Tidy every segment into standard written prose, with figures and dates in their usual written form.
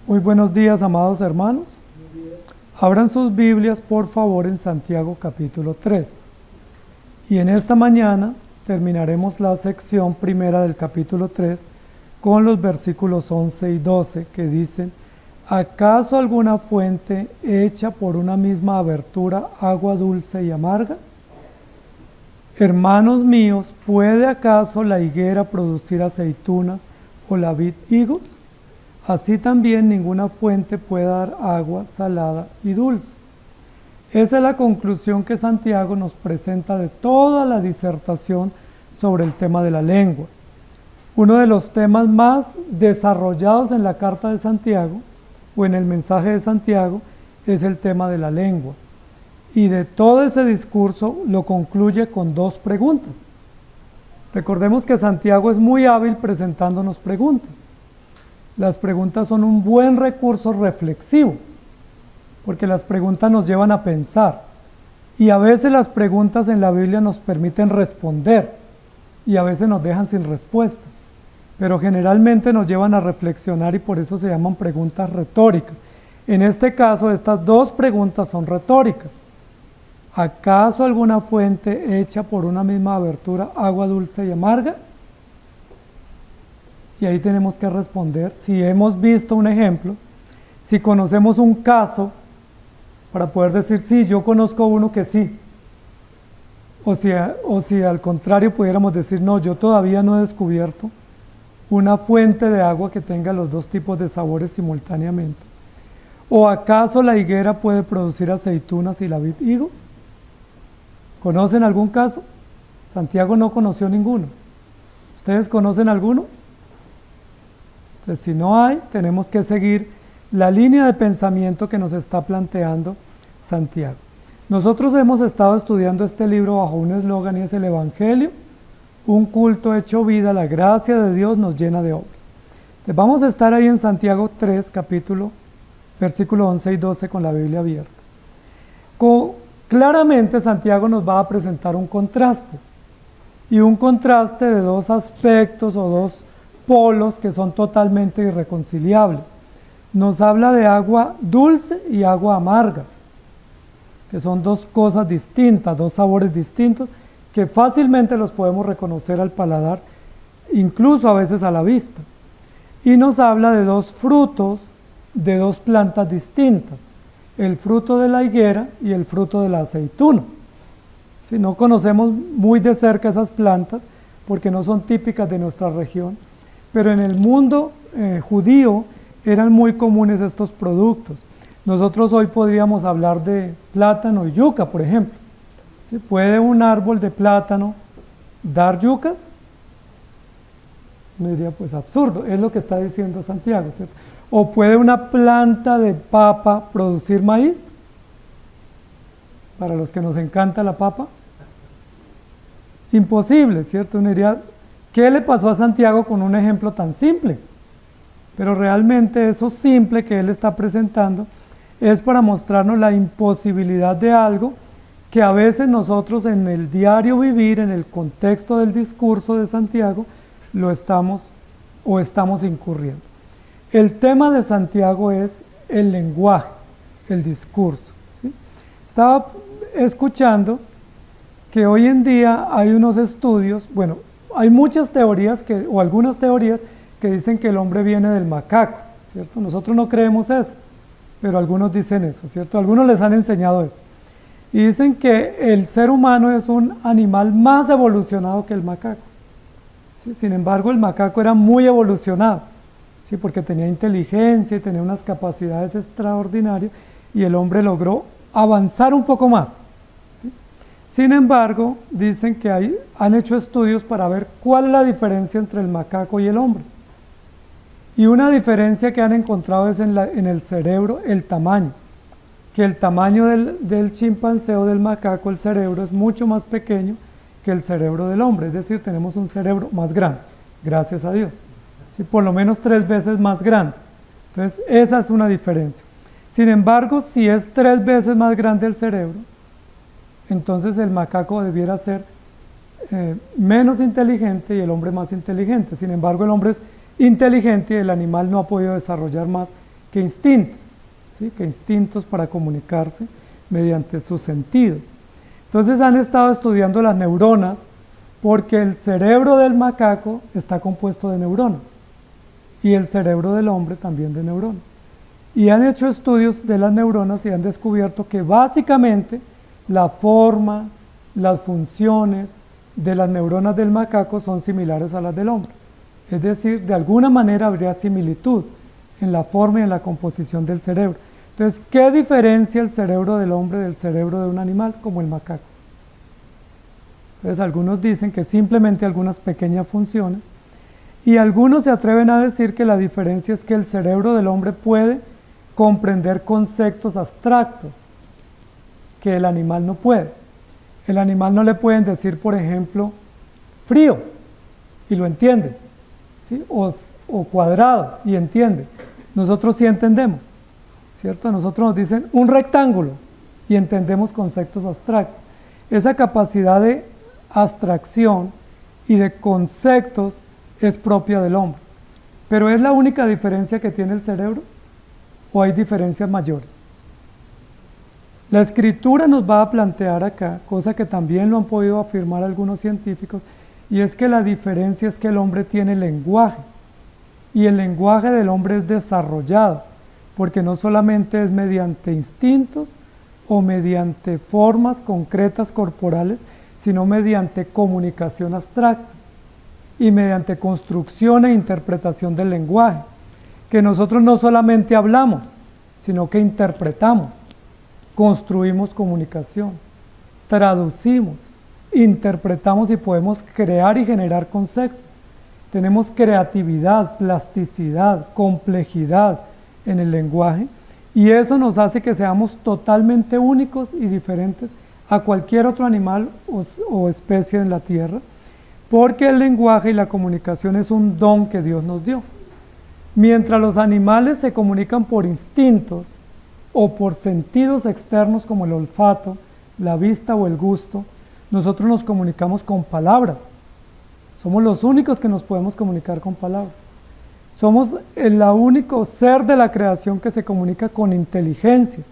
Muy buenos días, amados hermanos. Abran sus Biblias, por favor, en Santiago capítulo 3. Y en esta mañana terminaremos la sección primera del capítulo 3 con los versículos 11 y 12 que dicen: ¿acaso alguna fuente hecha por una misma abertura agua dulce y amarga? Hermanos míos, ¿puede acaso la higuera producir aceitunas o la vid higos? Así también ninguna fuente puede dar agua salada y dulce. Esa es la conclusión que Santiago nos presenta de toda la disertación sobre el tema de la lengua. Uno de los temas más desarrollados en la carta de Santiago, o en el mensaje de Santiago, es el tema de la lengua. Y de todo ese discurso lo concluye con dos preguntas. Recordemos que Santiago es muy hábil presentándonos preguntas. Las preguntas son un buen recurso reflexivo, porque las preguntas nos llevan a pensar. Y a veces las preguntas en la Biblia nos permiten responder, y a veces nos dejan sin respuesta. Pero generalmente nos llevan a reflexionar y por eso se llaman preguntas retóricas. En este caso, estas dos preguntas son retóricas. ¿Acaso alguna fuente hecha por una misma abertura agua dulce y amarga? Y ahí tenemos que responder si hemos visto un ejemplo, si conocemos un caso, para poder decir, sí, yo conozco uno que sí. O si al contrario pudiéramos decir, no, yo todavía no he descubierto una fuente de agua que tenga los dos tipos de sabores simultáneamente. ¿O acaso la higuera puede producir aceitunas y la vid higos? ¿Conocen algún caso? Santiago no conoció ninguno. ¿Ustedes conocen alguno? Entonces, si no hay, tenemos que seguir la línea de pensamiento que nos está planteando Santiago. Nosotros hemos estado estudiando este libro bajo un eslogan y es el Evangelio, un culto hecho vida, la gracia de Dios nos llena de obras. Entonces, vamos a estar ahí en Santiago 3, versículo 11 y 12 con la Biblia abierta. Claramente Santiago nos va a presentar un contraste, y un contraste de dos aspectos o dos polos que son totalmente irreconciliables. Nos habla de agua dulce y agua amarga, que son dos cosas distintas, dos sabores distintos, que fácilmente los podemos reconocer al paladar, incluso a veces a la vista. Y nos habla de dos frutos de dos plantas distintas, el fruto de la higuera y el fruto de la aceituna. Si no conocemos muy de cerca esas plantas, porque no son típicas de nuestra región, pero en el mundo judío eran muy comunes estos productos. Nosotros hoy podríamos hablar de plátano y yuca, por ejemplo. ¿Sí? ¿Puede un árbol de plátano dar yucas? Uno diría, pues absurdo, es lo que está diciendo Santiago, ¿cierto? ¿O puede una planta de papa producir maíz? Para los que nos encanta la papa. Imposible, ¿cierto? Uno diría, ¿qué le pasó a Santiago con un ejemplo tan simple? Pero realmente eso simple que él está presentando es para mostrarnos la imposibilidad de algo que a veces nosotros en el diario vivir, en el contexto del discurso de Santiago, lo estamos incurriendo. El tema de Santiago es el lenguaje, el discurso, ¿sí? Estaba escuchando que hoy en día hay unos estudios, bueno, hay muchas teorías o algunas teorías que dicen que el hombre viene del macaco, ¿cierto? Nosotros no creemos eso, pero algunos dicen eso, ¿cierto? Algunos les han enseñado eso. Y dicen que el ser humano es un animal más evolucionado que el macaco, ¿sí? Sin embargo, el macaco era muy evolucionado, ¿sí? Porque tenía inteligencia y tenía unas capacidades extraordinarias, y el hombre logró avanzar un poco más, ¿sí? Sin embargo, dicen que han hecho estudios para ver cuál es la diferencia entre el macaco y el hombre. Y una diferencia que han encontrado es en el cerebro, el tamaño. Que el tamaño del chimpancé o del macaco, el cerebro es mucho más pequeño que el cerebro del hombre. Es decir, tenemos un cerebro más grande, gracias a Dios. ¿Sí? Por lo menos 3 veces más grande. Entonces, esa es una diferencia. Sin embargo, si es 3 veces más grande el cerebro, entonces el macaco debiera ser menos inteligente y el hombre más inteligente. Sin embargo, el hombre es inteligente y el animal no ha podido desarrollar más que instintos, ¿sí? Que instintos para comunicarse mediante sus sentidos. Entonces han estado estudiando las neuronas porque el cerebro del macaco está compuesto de neuronas y el cerebro del hombre también de neuronas. Y han hecho estudios de las neuronas y han descubierto que básicamente la forma, las funciones de las neuronas del macaco son similares a las del hombre. Es decir, de alguna manera habría similitud en la forma y en la composición del cerebro. Entonces, ¿qué diferencia el cerebro del hombre del cerebro de un animal como el macaco? Entonces, algunos dicen que simplemente algunas pequeñas funciones, y algunos se atreven a decir que la diferencia es que el cerebro del hombre puede comprender conceptos abstractos que el animal no puede. El animal no le pueden decir, por ejemplo, frío, y lo entiende, ¿sí? O cuadrado, y entiende. Nosotros sí entendemos, ¿cierto? A nosotros nos dicen un rectángulo, y entendemos conceptos abstractos. Esa capacidad de abstracción y de conceptos es propia del hombre. Pero ¿es la única diferencia que tiene el cerebro? ¿O hay diferencias mayores? La escritura nos va a plantear acá, cosa que también lo han podido afirmar algunos científicos, y es que la diferencia es que el hombre tiene lenguaje, y el lenguaje del hombre es desarrollado, porque no solamente es mediante instintos o mediante formas concretas corporales, sino mediante comunicación abstracta y mediante construcción e interpretación del lenguaje, que nosotros no solamente hablamos, sino que interpretamos, construimos comunicación, traducimos, interpretamos y podemos crear y generar conceptos. Tenemos creatividad, plasticidad, complejidad en el lenguaje, y eso nos hace que seamos totalmente únicos y diferentes a cualquier otro animal o especie en la Tierra, porque el lenguaje y la comunicación es un don que Dios nos dio. Mientras los animales se comunican por instintos o por sentidos externos como el olfato, la vista o el gusto, nosotros nos comunicamos con palabras. Somos los únicos que nos podemos comunicar con palabras. Somos el único ser de la creación que se comunica con inteligencia,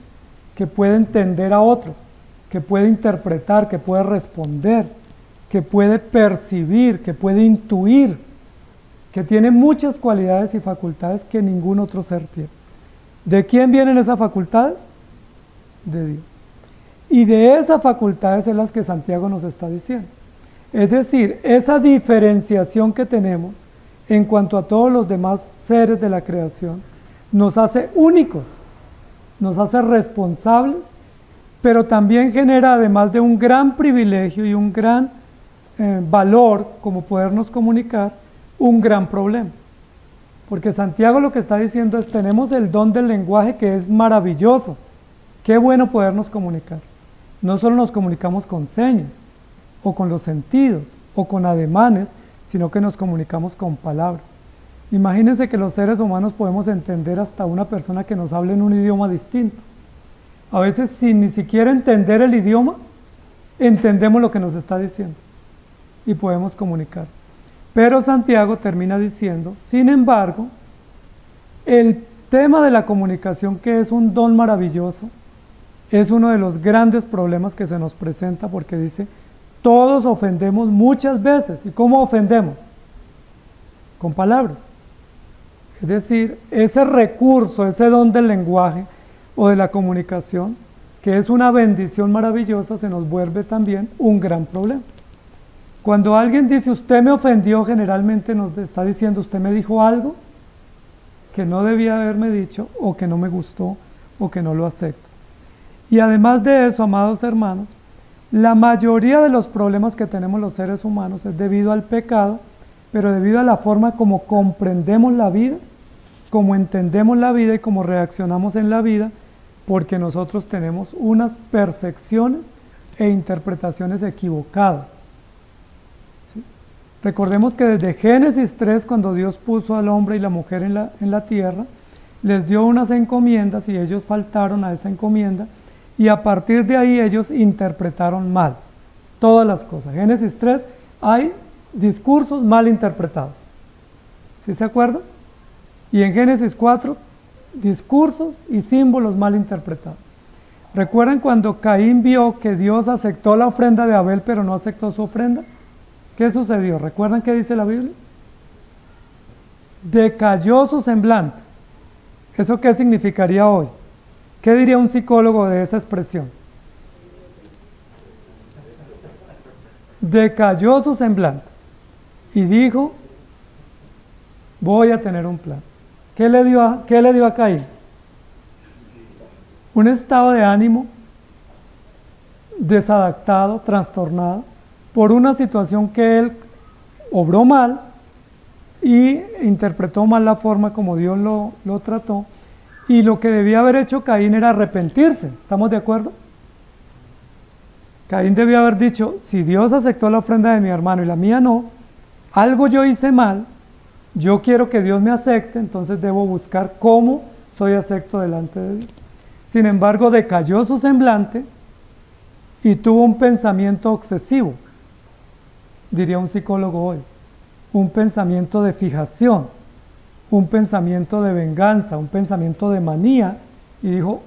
que puede entender a otro, que puede interpretar, que puede responder, que puede percibir, que puede intuir, que tiene muchas cualidades y facultades que ningún otro ser tiene. ¿De quién vienen esas facultades? De Dios. Y de esas facultades es las que Santiago nos está diciendo. Es decir, esa diferenciación que tenemos en cuanto a todos los demás seres de la creación nos hace únicos, nos hace responsables, pero también genera, además de un gran privilegio y un gran valor como podernos comunicar, un gran problema. Porque Santiago lo que está diciendo es: tenemos el don del lenguaje, que es maravilloso, qué bueno podernos comunicar. No solo nos comunicamos con señas, o con los sentidos, o con ademanes, sino que nos comunicamos con palabras. Imagínense que los seres humanos podemos entender hasta una persona que nos hable en un idioma distinto. A veces, sin ni siquiera entender el idioma, entendemos lo que nos está diciendo y podemos comunicar. Pero Santiago termina diciendo: sin embargo, el tema de la comunicación, que es un don maravilloso, es uno de los grandes problemas que se nos presenta, porque dice: todos ofendemos muchas veces. ¿Y cómo ofendemos? Con palabras. Es decir, ese recurso, ese don del lenguaje o de la comunicación, que es una bendición maravillosa, se nos vuelve también un gran problema. Cuando alguien dice usted me ofendió, generalmente nos está diciendo usted me dijo algo que no debía haberme dicho, o que no me gustó, o que no lo acepto. Y además de eso, amados hermanos, la mayoría de los problemas que tenemos los seres humanos es debido al pecado, pero debido a la forma como comprendemos la vida, como entendemos la vida y como reaccionamos en la vida, porque nosotros tenemos unas percepciones e interpretaciones equivocadas. ¿Sí? Recordemos que desde Génesis 3, cuando Dios puso al hombre y la mujer en la tierra, les dio unas encomiendas y ellos faltaron a esa encomienda, y a partir de ahí ellos interpretaron mal todas las cosas. Génesis 3 hay discursos mal interpretados, ¿sí se acuerdan? Y en Génesis 4 discursos y símbolos mal interpretados. ¿Recuerdan cuando Caín vio que Dios aceptó la ofrenda de Abel pero no aceptó su ofrenda? ¿Qué sucedió? ¿Recuerdan qué dice la Biblia? Decayó su semblante. ¿Eso qué significaría hoy? ¿Qué diría un psicólogo de esa expresión? Decayó su semblante y dijo, voy a tener un plan. ¿Qué le dio a Caín? Un estado de ánimo desadaptado, trastornado, por una situación que él obró mal y interpretó mal la forma como Dios lo trató, y lo que debía haber hecho Caín era arrepentirse. ¿Estamos de acuerdo? Caín debía haber dicho, si Dios aceptó la ofrenda de mi hermano y la mía no, algo yo hice mal, yo quiero que Dios me acepte, entonces debo buscar cómo soy acepto delante de Dios. Sin embargo, decayó su semblante y tuvo un pensamiento obsesivo, diría un psicólogo hoy, un pensamiento de fijación, un pensamiento de venganza, un pensamiento de manía, y dijo,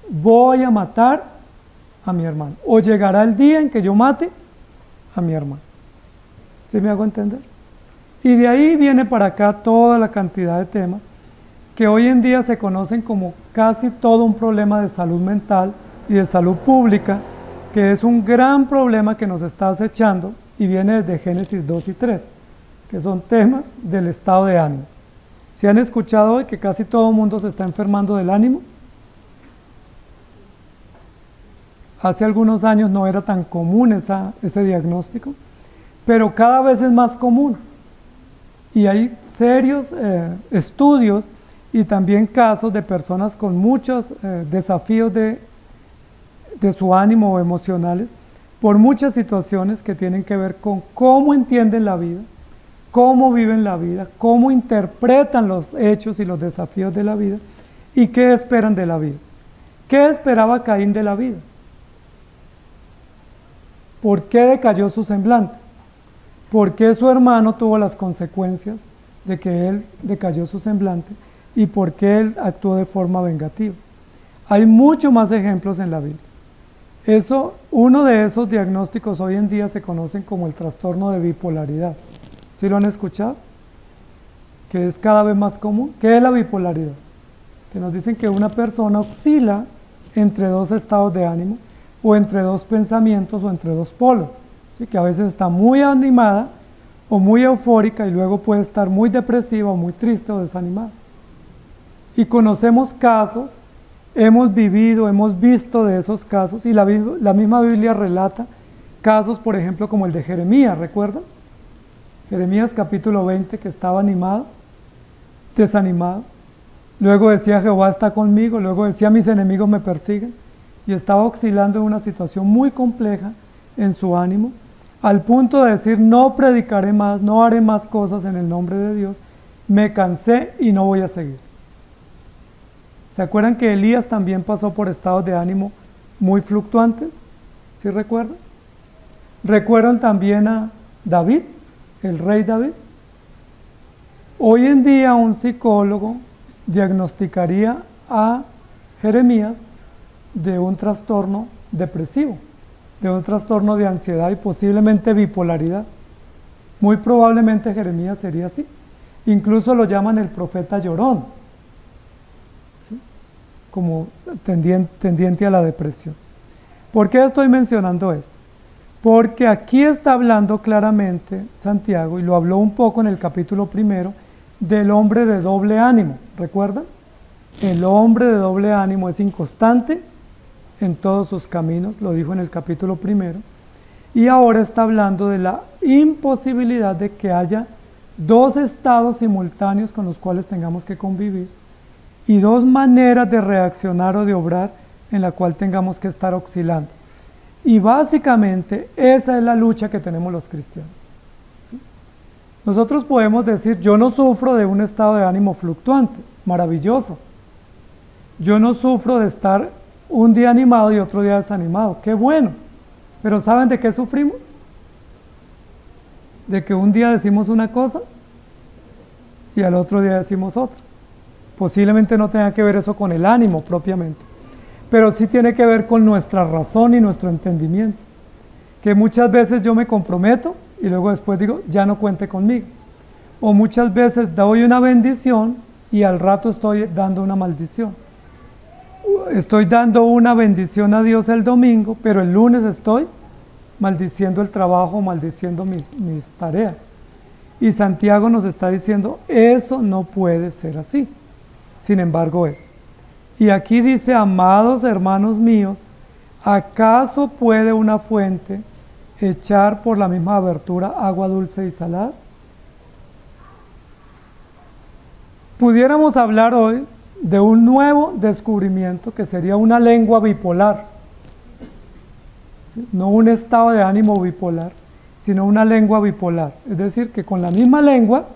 voy a matar a mi hermano, o llegará el día en que yo mate a mi hermano. ¿Sí me hago entender? Y de ahí viene para acá toda la cantidad de temas que hoy en día se conocen como casi todo un problema de salud mental y de salud pública, que es un gran problema que nos está acechando y viene desde Génesis 2 y 3, que son temas del estado de ánimo. ¿Se han escuchado hoy que casi todo el mundo se está enfermando del ánimo? Hace algunos años no era tan común ese diagnóstico, pero cada vez es más común. Y hay serios estudios y también casos de personas con muchos desafíos de su ánimo o emocionales por muchas situaciones que tienen que ver con cómo entienden la vida, cómo viven la vida, cómo interpretan los hechos y los desafíos de la vida y qué esperan de la vida. ¿Qué esperaba Caín de la vida? ¿Por qué decayó su semblante? ¿Por qué su hermano tuvo las consecuencias de que él decayó su semblante? ¿Y por qué él actuó de forma vengativa? Hay muchos más ejemplos en la Biblia. Uno de esos diagnósticos hoy en día se conocen como el trastorno de bipolaridad. ¿Sí lo han escuchado? Que es cada vez más común. ¿Qué es la bipolaridad? Que nos dicen que una persona oscila entre dos estados de ánimo, o entre dos pensamientos, o entre dos polos. ¿Sí? Que a veces está muy animada o muy eufórica y luego puede estar muy depresiva o muy triste o desanimada. Y conocemos casos, hemos vivido, hemos visto de esos casos, y la misma Biblia relata casos, por ejemplo, como el de Jeremías, ¿recuerdan? Jeremías capítulo 20, que estaba animado, desanimado, luego decía Jehová está conmigo, luego decía mis enemigos me persiguen, y estaba oscilando en una situación muy compleja en su ánimo, al punto de decir no predicaré más, no haré más cosas en el nombre de Dios, me cansé y no voy a seguir. ¿Se acuerdan que Elías también pasó por estados de ánimo muy fluctuantes? ¿Sí recuerdan? ¿Recuerdan también a David, el rey David? Hoy en día un psicólogo diagnosticaría a Jeremías de un trastorno depresivo, de un trastorno de ansiedad y posiblemente bipolaridad. Muy probablemente Jeremías sería así. Incluso lo llaman el profeta llorón, ¿sí? Como tendiente a la depresión. ¿Por qué estoy mencionando esto? Porque aquí está hablando claramente Santiago, y lo habló un poco en el capítulo 1, del hombre de doble ánimo. ¿Recuerdan? El hombre de doble ánimo es inconstante en todos sus caminos, lo dijo en el capítulo 1, y ahora está hablando de la imposibilidad de que haya dos estados simultáneos con los cuales tengamos que convivir, y dos maneras de reaccionar o de obrar en la cual tengamos que estar oscilando. Y básicamente esa es la lucha que tenemos los cristianos. ¿Sí? Nosotros podemos decir, yo no sufro de un estado de ánimo fluctuante, maravilloso. Yo no sufro de estar un día animado y otro día desanimado, qué bueno. Pero ¿saben de qué sufrimos? De que un día decimos una cosa y al otro día decimos otra. Posiblemente no tenga que ver eso con el ánimo propiamente, pero sí tiene que ver con nuestra razón y nuestro entendimiento. Que muchas veces yo me comprometo y luego después digo, ya no cuente conmigo. O muchas veces doy una bendición y al rato estoy dando una maldición. Estoy dando una bendición a Dios el domingo, pero el lunes estoy maldiciendo el trabajo, maldiciendo mis tareas. Y Santiago nos está diciendo, eso no puede ser así. Sin embargo es. Y aquí dice, amados hermanos míos, ¿acaso puede una fuente echar por la misma abertura agua dulce y salada? Pudiéramos hablar hoy de un nuevo descubrimiento que sería una lengua bipolar, ¿sí? No un estado de ánimo bipolar, sino una lengua bipolar. Es decir, que con la misma lengua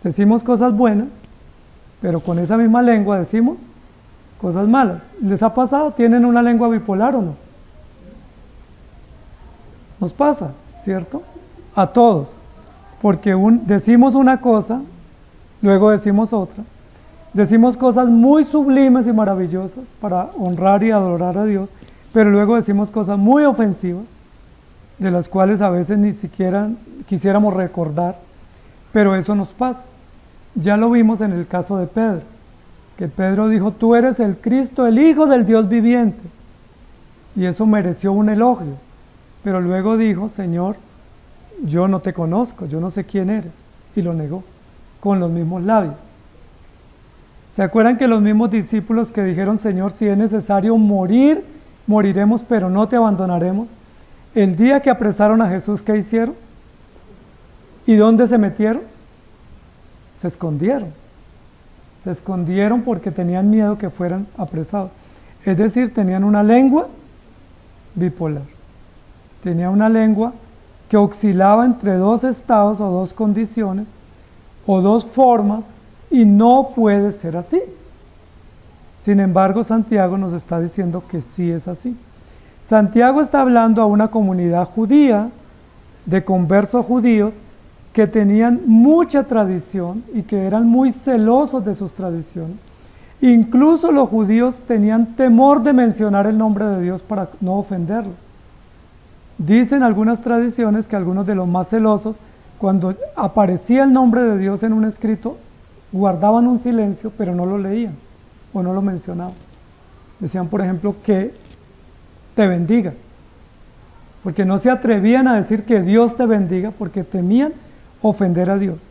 decimos cosas buenas, pero con esa misma lengua decimos cosas malas. ¿Les ha pasado? ¿Tienen una lengua bipolar o no? Nos pasa, ¿cierto? A todos, porque decimos una cosa, luego decimos otra, decimos cosas muy sublimes y maravillosas para honrar y adorar a Dios, pero luego decimos cosas muy ofensivas, de las cuales a veces ni siquiera quisiéramos recordar, pero eso nos pasa. Ya lo vimos en el caso de Pedro, que Pedro dijo, tú eres el Cristo, el Hijo del Dios viviente, y eso mereció un elogio, pero luego dijo, Señor, yo no te conozco, yo no sé quién eres, y lo negó, con los mismos labios. ¿Se acuerdan que los mismos discípulos que dijeron, Señor, si es necesario morir, moriremos, pero no te abandonaremos? El día que apresaron a Jesús, ¿qué hicieron? ¿Y dónde se metieron? Se escondieron. Se escondieron porque tenían miedo que fueran apresados. Es decir, tenían una lengua bipolar. Tenía una lengua que oscilaba entre dos estados o dos condiciones o dos formas, y no puede ser así. Sin embargo, Santiago nos está diciendo que sí es así. Santiago está hablando a una comunidad judía, de conversos judíos, que tenían mucha tradición y que eran muy celosos de sus tradiciones. Incluso los judíos tenían temor de mencionar el nombre de Dios para no ofenderlo. Dicen algunas tradiciones que algunos de los más celosos, cuando aparecía el nombre de Dios en un escrito, guardaban un silencio, pero no lo leían o no lo mencionaban. Decían, por ejemplo, que te bendiga, porque no se atrevían a decir que Dios te bendiga, porque temían ofender a Dios.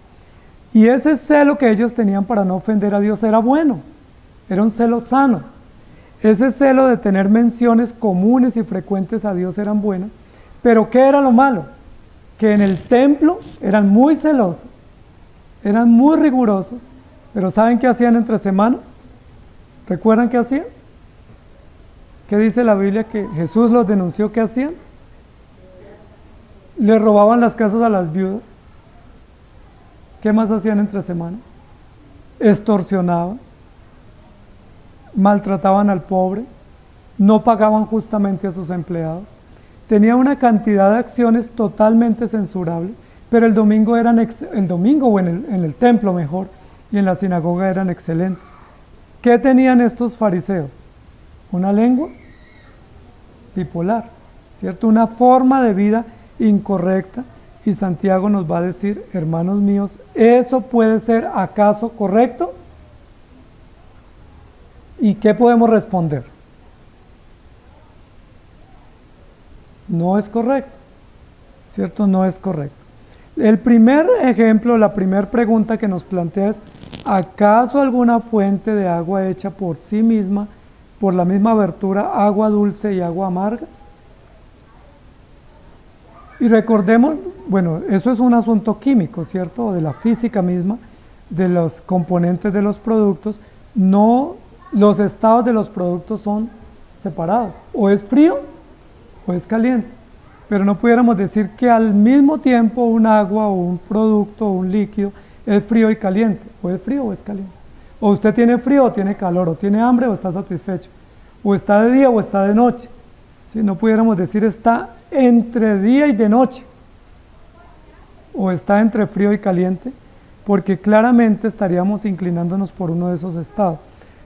Y ese celo que ellos tenían para no ofender a Dios era bueno, era un celo sano. Ese celo de tener menciones comunes y frecuentes a Dios eran buenas, pero ¿qué era lo malo? Que en el templo eran muy celosos, eran muy rigurosos, pero ¿saben qué hacían entre semana? ¿Recuerdan qué hacían? ¿Qué dice la Biblia que Jesús los denunció? ¿Qué hacían? Le robaban las casas a las viudas. ¿Qué más hacían entre semana? Extorsionaban, maltrataban al pobre, no pagaban justamente a sus empleados. Tenía una cantidad de acciones totalmente censurables, pero el domingo o en el templo mejor, y en la sinagoga eran excelentes. ¿Qué tenían estos fariseos? Una lengua bipolar, ¿cierto? Una forma de vida incorrecta, y Santiago nos va a decir, hermanos míos, ¿eso puede ser acaso correcto? ¿Y qué podemos responder? No es correcto, ¿cierto? No es correcto. El primer ejemplo, la primera pregunta que nos plantea es, ¿acaso alguna fuente de agua hecha por sí misma, por la misma abertura, agua dulce y agua amarga? Y recordemos, bueno, eso es un asunto químico, ¿cierto? De la física misma, de los componentes de los productos. No, los estados de los productos son separados, o es frío o es caliente, pero no pudiéramos decir que al mismo tiempo un agua o un producto o un líquido es frío y caliente, o es frío o es caliente. O usted tiene frío o tiene calor, o tiene hambre o está satisfecho, o está de día o está de noche. Si no pudiéramos decir está entre día y de noche, o está entre frío y caliente, porque claramente estaríamos inclinándonos por uno de esos estados.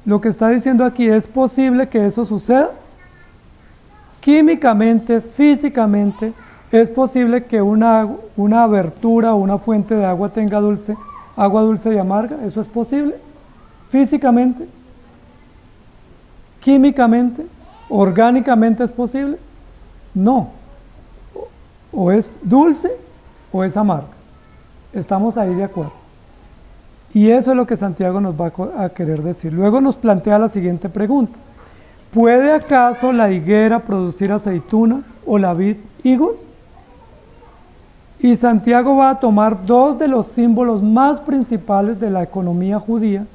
Lo que está diciendo aquí, ¿es posible que eso suceda? Químicamente, físicamente, ¿es posible que una abertura o una fuente de agua tenga agua dulce y amarga? ¿Eso es posible? ¿Físicamente? ¿Químicamente? ¿Orgánicamente es posible? No. O es dulce o es amarga. Estamos ahí de acuerdo. Y eso es lo que Santiago nos va a querer decir. Luego nos plantea la siguiente pregunta. ¿Puede acaso la higuera producir aceitunas o la vid higos? Y Santiago va a tomar dos de los símbolos más principales de la economía judía,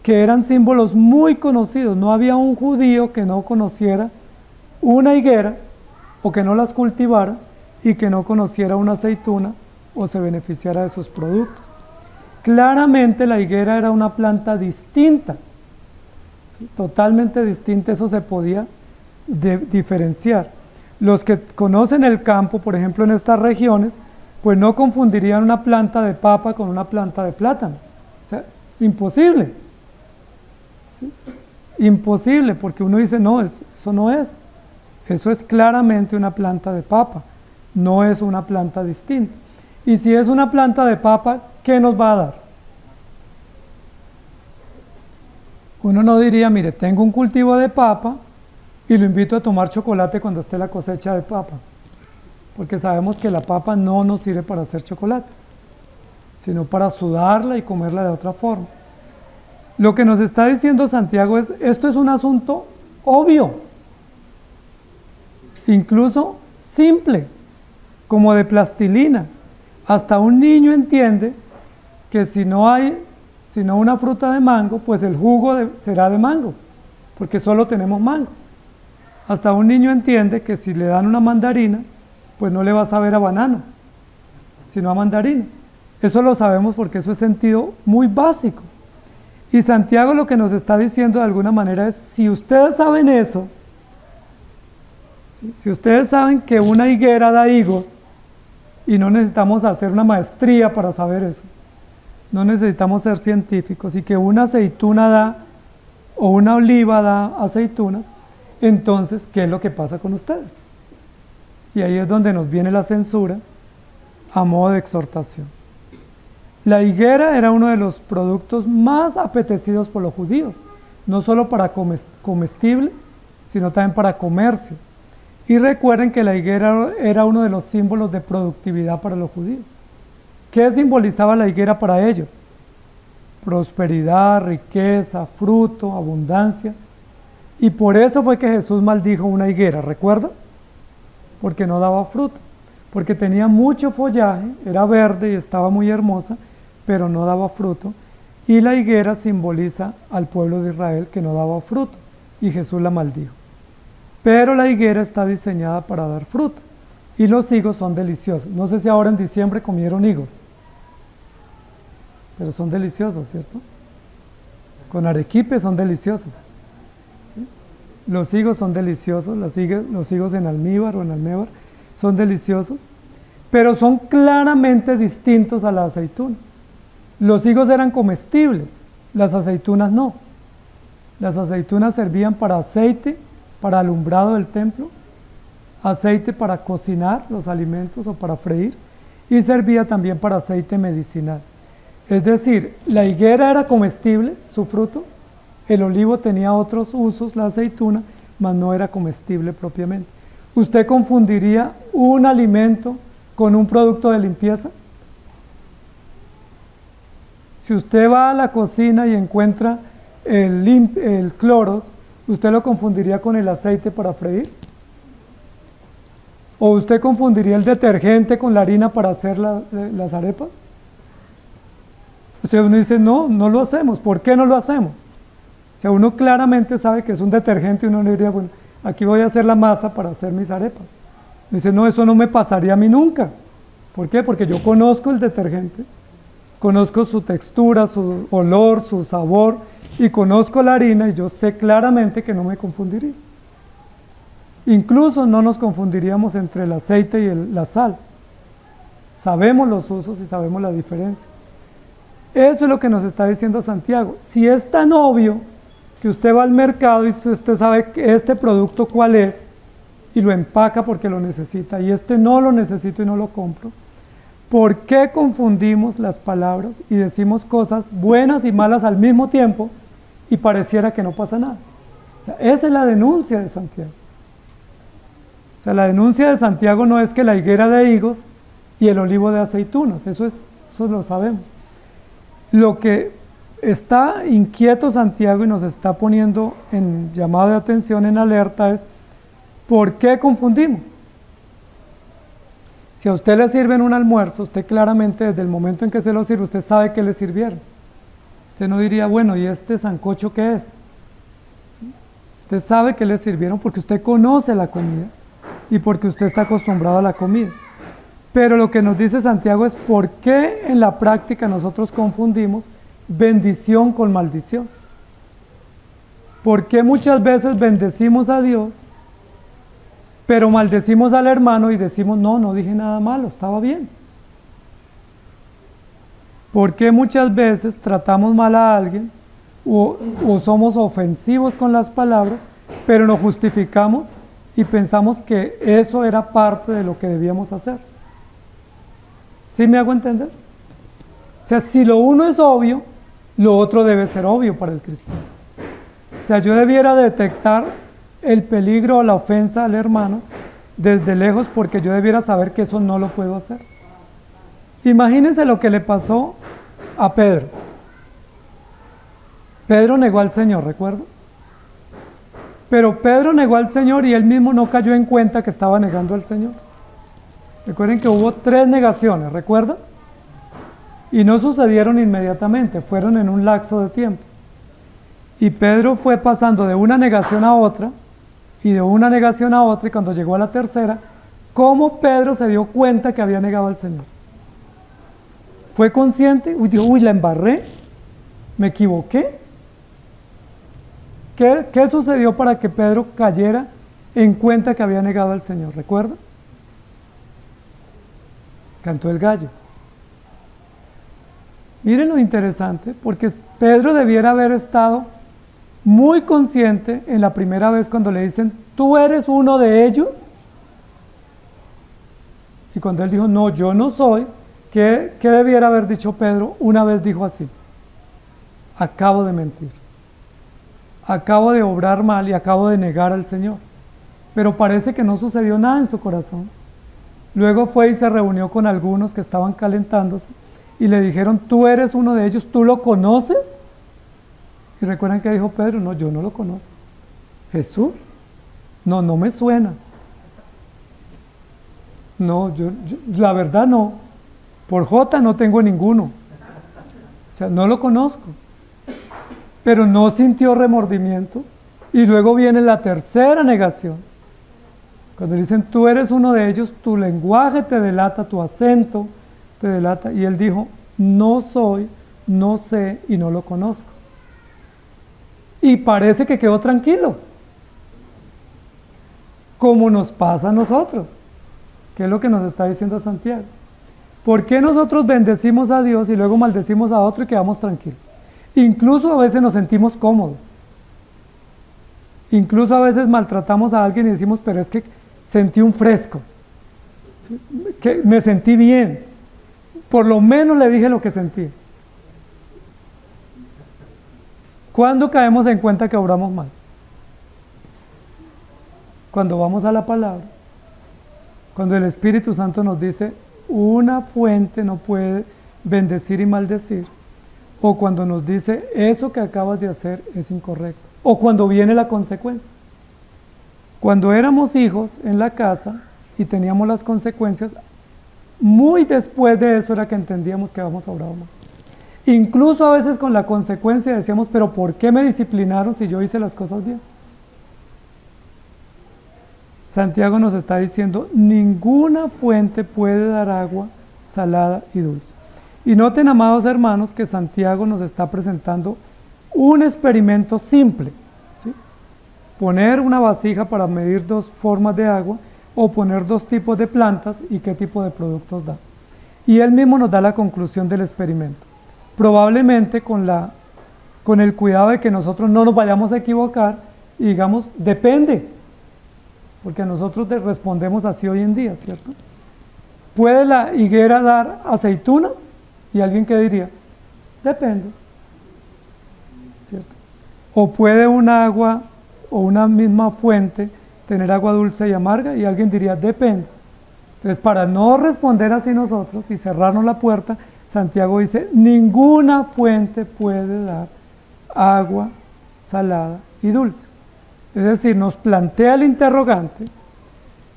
que eran símbolos muy conocidos. No había un judío que no conociera una higuera o que no las cultivara y que no conociera una aceituna o se beneficiara de sus productos. Claramente la higuera era una planta distinta, ¿sí? Totalmente distinta, eso se podía diferenciar. Los que conocen el campo, por ejemplo en estas regiones, pues no confundirían una planta de papa con una planta de plátano. O sea, imposible. ¿Sí? Imposible, porque uno dice, no, eso no es. Eso es claramente una planta de papa, no es una planta distinta. Y si es una planta de papa, ¿qué nos va a dar? Uno no diría, mire, tengo un cultivo de papa y lo invito a tomar chocolate cuando esté la cosecha de papa, porque sabemos que la papa no nos sirve para hacer chocolate, sino para sudarla y comerla de otra forma. Lo que nos está diciendo Santiago es, esto es un asunto obvio, incluso simple, como de plastilina. Hasta un niño entiende que si no una fruta de mango, pues el jugo será de mango, porque solo tenemos mango. Hasta un niño entiende que si le dan una mandarina, pues no le va a saber a banano, sino a mandarina. Eso lo sabemos porque eso es sentido muy básico. Y Santiago lo que nos está diciendo de alguna manera es, si ustedes saben eso, ¿sí? Si ustedes saben que una higuera da higos, y no necesitamos hacer una maestría para saber eso, no necesitamos ser científicos, y que una aceituna da, o una oliva da aceitunas, entonces, ¿qué es lo que pasa con ustedes? Y ahí es donde nos viene la censura a modo de exhortación. La higuera era uno de los productos más apetecidos por los judíos, no solo para comestible, sino también para comercio. Y recuerden que la higuera era uno de los símbolos de productividad para los judíos. ¿Qué simbolizaba la higuera para ellos? Prosperidad, riqueza, fruto, abundancia. Y por eso fue que Jesús maldijo una higuera, ¿recuerdan? Porque no daba fruto, porque tenía mucho follaje, era verde y estaba muy hermosa, pero no daba fruto. Y la higuera simboliza al pueblo de Israel que no daba fruto, y Jesús la maldijo. Pero la higuera está diseñada para dar fruto, y los higos son deliciosos. No sé si ahora en diciembre comieron higos, pero son deliciosos, ¿cierto? Con arequipe son deliciosos. ¿Sí? Los higos son deliciosos, los higos en almíbar o en almíbar son deliciosos, pero son claramente distintos a la aceituna. Los higos eran comestibles, las aceitunas no. Las aceitunas servían para aceite, para alumbrado del templo, aceite para cocinar los alimentos o para freír, y servía también para aceite medicinal. Es decir, la higuera era comestible, su fruto, el olivo tenía otros usos, la aceituna, mas no era comestible propiamente. ¿Usted confundiría un alimento con un producto de limpieza? Si usted va a la cocina y encuentra el Clorox, ¿usted lo confundiría con el aceite para freír? ¿O usted confundiría el detergente con la harina para hacer las arepas? Uno dice, no, no lo hacemos. ¿Por qué no lo hacemos? O sea, uno claramente sabe que es un detergente y uno le diría, bueno, aquí voy a hacer la masa para hacer mis arepas. Dice, no, eso no me pasaría a mí nunca. ¿Por qué? Porque yo conozco el detergente, conozco su textura, su olor, su sabor, y conozco la harina y yo sé claramente que no me confundiría. Incluso no nos confundiríamos entre el aceite y la sal. Sabemos los usos y sabemos la diferencia. Eso es lo que nos está diciendo Santiago. Si es tan obvio que usted va al mercado y usted sabe que este producto cuál es y lo empaca porque lo necesita y este no lo necesito y no lo compro, ¿por qué confundimos las palabras y decimos cosas buenas y malas al mismo tiempo y pareciera que no pasa nada? O sea, esa es la denuncia de Santiago. O sea, la denuncia de Santiago no es que la higuera de higos y el olivo de aceitunas, eso lo sabemos. Lo que está inquieto Santiago y nos está poniendo en llamado de atención, en alerta, es ¿por qué confundimos? Si a usted le sirven un almuerzo, usted claramente desde el momento en que se lo sirve, usted sabe que le sirvieron. Usted no diría, bueno, ¿y este sancocho qué es? ¿Sí? Usted sabe que le sirvieron porque usted conoce la comida y porque usted está acostumbrado a la comida. Pero lo que nos dice Santiago es por qué en la práctica nosotros confundimos bendición con maldición. ¿Por qué muchas veces bendecimos a Dios, pero maldecimos al hermano y decimos, no dije nada malo, estaba bien? ¿Por qué muchas veces tratamos mal a alguien o somos ofensivos con las palabras, pero nos justificamos y pensamos que eso era parte de lo que debíamos hacer? ¿Sí me hago entender? O sea, si lo uno es obvio, lo otro debe ser obvio para el cristiano. O sea, yo debiera detectar el peligro o la ofensa al hermano desde lejos porque yo debiera saber que eso no lo puedo hacer. Imagínense lo que le pasó a Pedro. Pedro negó al Señor, ¿recuerdan? Pero Pedro negó al Señor y él mismo no cayó en cuenta que estaba negando al Señor. Recuerden que hubo 3 negaciones, ¿recuerdan? Y no sucedieron inmediatamente, fueron en un lapso de tiempo. Y Pedro fue pasando de una negación a otra, y de una negación a otra, y cuando llegó a la tercera, ¿cómo Pedro se dio cuenta que había negado al Señor? ¿Fue consciente? Uy, la embarré, me equivoqué. ¿Qué sucedió para que Pedro cayera en cuenta que había negado al Señor? ¿Recuerda? Cantó el gallo. Miren lo interesante, porque Pedro debiera haber estado muy consciente en la primera vez cuando le dicen, ¿tú eres uno de ellos? Y cuando él dijo, no, yo no soy, ¿qué debiera haber dicho Pedro? Una vez dijo así, acabo de mentir, acabo de obrar mal y acabo de negar al Señor. Pero parece que no sucedió nada en su corazón. Luego fue y se reunió con algunos que estaban calentándose y le dijeron, tú eres uno de ellos, ¿tú lo conoces? Y recuerdan que dijo Pedro, no, yo no lo conozco. ¿Jesús? No me suena. No, yo la verdad no. Por J no tengo ninguno. O sea, no lo conozco. Pero no sintió remordimiento. Y luego viene la tercera negación. Cuando dicen, tú eres uno de ellos, tu lenguaje te delata, tu acento te delata. Y él dijo, no soy, no sé y no lo conozco. Y parece que quedó tranquilo. Como nos pasa a nosotros. ¿Qué es lo que nos está diciendo Santiago? ¿Por qué nosotros bendecimos a Dios y luego maldecimos a otro y quedamos tranquilos? Incluso a veces nos sentimos cómodos. Incluso a veces maltratamos a alguien y decimos, pero es que sentí un fresco, ¿sí? Que me sentí bien, por lo menos le dije lo que sentí. ¿Cuándo caemos en cuenta que obramos mal? Cuando vamos a la palabra, cuando el Espíritu Santo nos dice, una fuente no puede bendecir y maldecir, o cuando nos dice, eso que acabas de hacer es incorrecto, o cuando viene la consecuencia. Cuando éramos hijos en la casa y teníamos las consecuencias, muy después de eso era que entendíamos que habíamos obrado mal. Incluso a veces con la consecuencia decíamos, pero ¿por qué me disciplinaron si yo hice las cosas bien? Santiago nos está diciendo, ninguna fuente puede dar agua salada y dulce. Y noten, amados hermanos, que Santiago nos está presentando un experimento simple. Poner una vasija para medir 2 formas de agua o poner 2 tipos de plantas y qué tipo de productos da. Y él mismo nos da la conclusión del experimento. probablemente con el cuidado de que nosotros no nos vayamos a equivocar y digamos, depende, porque nosotros respondemos así hoy en día, ¿cierto? ¿Puede la higuera dar aceitunas? Y alguien que diría, depende, ¿cierto? O puede un agua o una misma fuente tener agua dulce y amarga, y alguien diría, depende. Entonces, para no responder así nosotros y cerrarnos la puerta, Santiago dice, ninguna fuente puede dar agua salada y dulce. Es decir, nos plantea el interrogante,